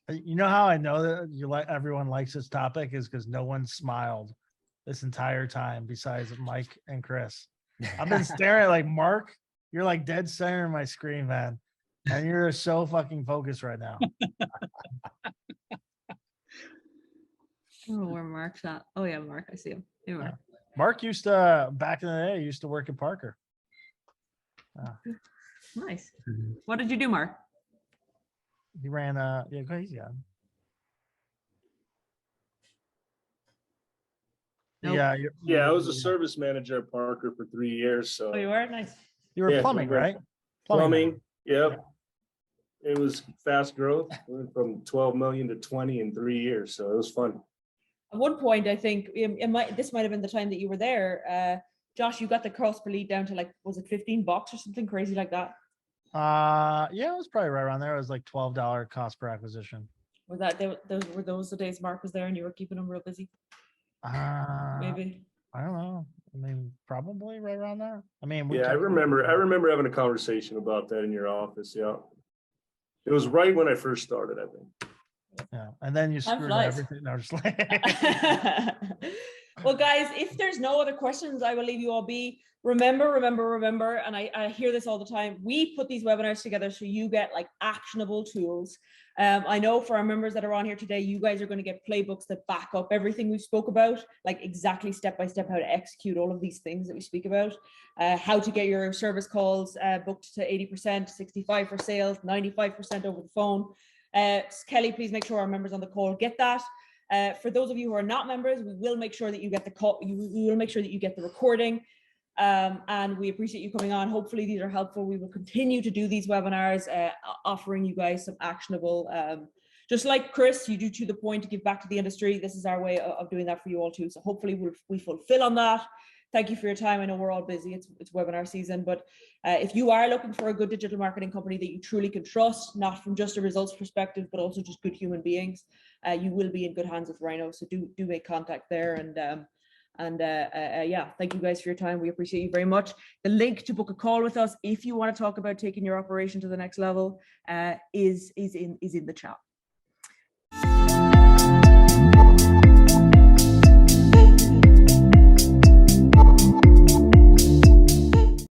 You know how I know that everyone likes this topic is because no one smiled this entire time besides Mike and Chris. I've been staring at like Mark. You're like dead center in my screen, man, and you're so fucking focused right now. Oh, where Mark's at? Oh yeah, Mark. I see him. Hey, Mark. Mark used to back in the day. Used to work at Parker. Nice. What did you do, Mark? He ran Yeah. Yeah, I was a service manager at Parker for 3 years. So Oh, you were? Nice. You were Yeah, plumbing, plumbing. right? plumbing. Yep. Yeah. It was fast growth. We went from 12 million to 20 in 3 years. So it was fun. At one point, I think this might have been the time that you were there. Josh, you got the cost per lead down to like, was it $15 or something crazy like that? Yeah, it was probably right around there. It was like $12 cost per acquisition. Was that those the days Mark was there and you were keeping him real busy? Maybe. I don't know. I mean, probably right around there. I mean, Yeah, I remember having a conversation about that in your office. Yeah. It was right when I first started, I think. Yeah, and then you Time screwed flies. everything. No, just like Well, guys, if there's no other questions, I will leave you all be. Remember, and I hear this all the time, we put these webinars together so you get like actionable tools. I know for our members that are on here today, you guys are going to get playbooks that back up everything we spoke about, like exactly step by step how to execute all of these things that we speak about, how to get your service calls booked to 80%, 65% for sales, 95% over the phone. Kelly, please make sure our members on the call get that. For those of you who are not members, we will make sure that you get the call. We will make sure that you get the recording. And we appreciate you coming on. Hopefully these are helpful. We will continue to do these webinars, offering you guys some actionable, just like Chris, you do to the point to give back to the industry. This is our way of doing that for you all too. So hopefully we fulfill on that. Thank you for your time. I know we're all busy. It's webinar season, but if you are looking for a good digital marketing company that you truly can trust, not from just a results perspective, but also just good human beings, you will be in good hands with Ryno. So do make contact there. And yeah, thank you guys for your time. We appreciate you very much. The link to book a call with us, if you want to talk about taking your operation to the next level, is in the chat.